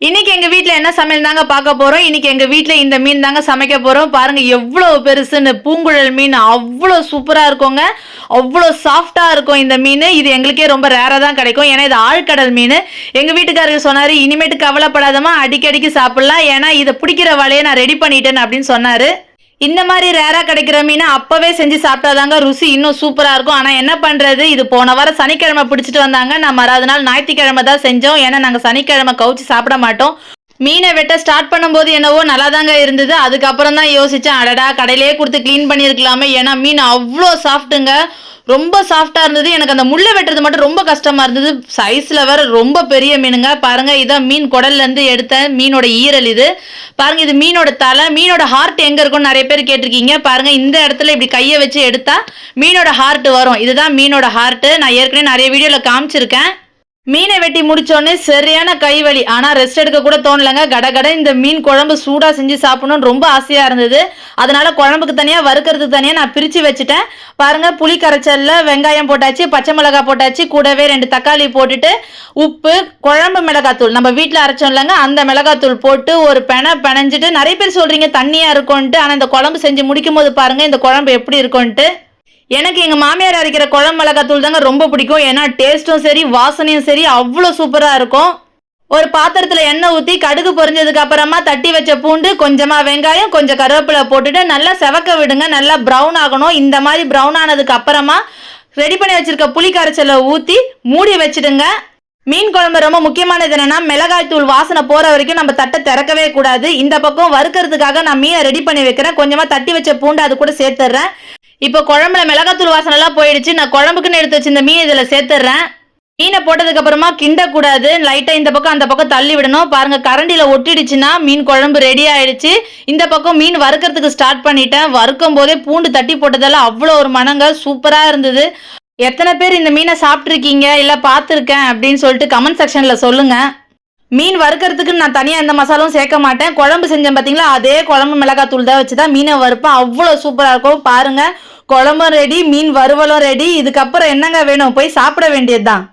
இன்னைக்கு எங்க வீட்ல என்ன சமையல் தாங்க பார்க்க போறோம். இன்னைக்கு எங்க வீட்ல இந்த மீன் தாங்க சமைக்க போறோம். பாருங்க எவ்வளவு பெருசுன்னு பூங்குழல் மீன் அவ்வளோ சூப்பரா இருக்குங்க. அவ்வளோ சாஃப்ட்டா இருக்கும் இந்த மீன். இது எங்களுக்கே ரொம்ப ரேரா தான் கிடைக்கும். ஏன்னா இது ஆழ்கடல் மீன். எங்க வீட்டுக்காரர் சொன்னாரு, இனிமேட்டு கவலைப்படாதமா அடிக்கடிக்கு சாப்பிடலாம். ஏன்னா இதை பிடிக்கிற வலையை நான் ரெடி பண்ணிட்டேன் அப்படின்னு சொன்னாரு. இந்த மாதிரி ரேரா கிடைக்கிற மீனை அப்பவே செஞ்சு சாப்பிட்டாதாங்க ருசி இன்னும் சூப்பரா இருக்கும். ஆனா என்ன பண்றது, இது போன வாரம் சனிக்கிழமை பிடிச்சிட்டு வந்தாங்க. நான் மறாவது நாள் ஞாயிற்றுக்கிழமை தான் செஞ்சோம். ஏன்னா நாங்க சனிக்கிழமை கவுச்சு சாப்பிட மாட்டோம். மீனை வெட்ட ஸ்டார்ட் பண்ணும்போது என்னவோ நல்லா தாங்க இருந்தது. அதுக்கப்புறம் தான் யோசிச்சேன், அடடா கடையிலேயே கொடுத்து கிளீன் பண்ணியிருக்கலாமே. ஏன்னா மீன் அவ்வளோ சாஃப்ட்டுங்க, ரொம்ப சாஃப்டா இருந்தது. எனக்கு அந்த முள்ளை வெட்டுறது மட்டும் ரொம்ப கஷ்டமா இருந்தது. சைஸ்ல வேற ரொம்ப பெரிய மீனுங்க. பாருங்க இதான் மீன் குடல்ல இருந்து எடுத்த மீனோட ஈரல். இது பாருங்க, இது மீனோட தலை. மீனோட ஹார்ட் எங்க இருக்கும்னு நிறைய பேர் கேட்டிருக்கீங்க. பாருங்க இந்த இடத்துல இப்படி கையை வச்சு எடுத்தா மீனோட ஹார்ட் வரும். இதுதான் மீனோட ஹார்ட். நான் ஏற்கனவே நிறைய வீடியோல காமிச்சிருக்கேன். மீனை வெட்டி முடிச்சோடனே சரியான கைவலி. ஆனா ரெஸ்ட் எடுக்க கூட தோணலங்க. கடகட இந்த மீன் குழம்பு சூடா செஞ்சு சாப்பிடணும்னு ரொம்ப ஆசையா இருந்தது. அதனால குழம்புக்கு தனியா வறுக்கிறதுக்கு தனியா நான் பிரிச்சு வச்சுட்டேன். பாருங்க புளி கரைச்சல்ல வெங்காயம் போட்டாச்சு, பச்சை மிளகாய் போட்டாச்சு, கூடவே 2 தக்காளி போட்டுட்டு உப்பு, குழம்பு மிளகாத்தூள் நம்ம வீட்டில் அரைச்சோம் இல்லைங்க, அந்த மிளகாத்தூள் போட்டு ஒரு பெனைஞ்சிட்டு, நிறைய பேர் சொல்றீங்க தண்ணியா இருக்கும்ட்டு. ஆனா இந்த குழம்பு செஞ்சு முடிக்கும் போது பாருங்க இந்த குழம்பு எப்படி இருக்கும்ட்டு. எனக்கு எங்க மாமியார் அரைக்கிற குழம்பு மிளகாத்தூள் தாங்க ரொம்ப பிடிக்கும். ஏன்னா டேஸ்ட்டும் சரி வாசனையும் சரி அவ்வளோ சூப்பரா இருக்கும். ஒரு பாத்திரத்துல எண்ணெய் ஊற்றி கடுகு பொரிஞ்சதுக்கு அப்புறமா தட்டி வச்ச பூண்டு, கொஞ்சமா வெங்காயம், கொஞ்சம் கருவேப்பிலை போட்டுட்டு நல்லா செவக்க விடுங்க. நல்லா ப்ரௌன் ஆகணும். இந்த மாதிரி ப்ரௌன் ஆனதுக்கு அப்புறமா ரெடி பண்ணி வச்சிருக்க புளி கரைச்சலை ஊற்றி மூடி வச்சிடுங்க. மீன் குழம்பு ரொம்ப முக்கியமானது என்னன்னா, மிளகாய் தூள் வாசனை போற வரைக்கும் நம்ம தட்டை திறக்கவே கூடாது. இந்த பக்கம் வறுக்கிறதுக்காக நான் மீனை ரெடி பண்ணி வைக்கிறேன். கொஞ்சமா தட்டி வச்ச பூண்டு அது கூட சேர்த்துறேன். இப்போ குழம்புல மிளகாத்தூள் வாசனை எல்லாம் போயிடுச்சு. நான் குழம்புக்குன்னு எடுத்து வச்சு இந்த மீன் இதுல சேர்த்துறேன். மீனை போட்டதுக்கு அப்புறமா கிண்டக்கூடாது. லைட்டா இந்த பக்கம் அந்த பக்கம் தள்ளி விடணும். பாருங்க கரண்டியில ஒட்டிடுச்சுன்னா மீன் குழம்பு ரெடி ஆயிடுச்சு. இந்த பக்கம் மீன் வறுக்கிறதுக்கு ஸ்டார்ட் பண்ணிட்டேன். வறுக்கும் போதே பூண்டு தட்டி போட்டதால அவ்வளோ ஒரு மனங்க சூப்பரா இருந்தது. எத்தனை பேர் இந்த மீனை சாப்பிட்ருக்கீங்க இல்லை பார்த்துருக்கேன் அப்படின்னு சொல்லிட்டு கமெண்ட் செக்ஷன்ல சொல்லுங்க. மீன் வறுக்கிறதுக்கு நான் தனியாக எந்த மசாலாவும் சேர்க்க மாட்டேன். குழம்பு செஞ்சேன் பார்த்தீங்களா, அதே குழம்பு மிளகாத்தூள் தான் வச்சு தான் மீனை வறுப்பேன். அவ்வளோ சூப்பராக இருக்கும். பாருங்க குழம்பும் ரெடி, மீன் வறுவலும் ரெடி. இதுக்கப்புறம் என்னங்க வேணும், போய் சாப்பிட வேண்டியதுதான்.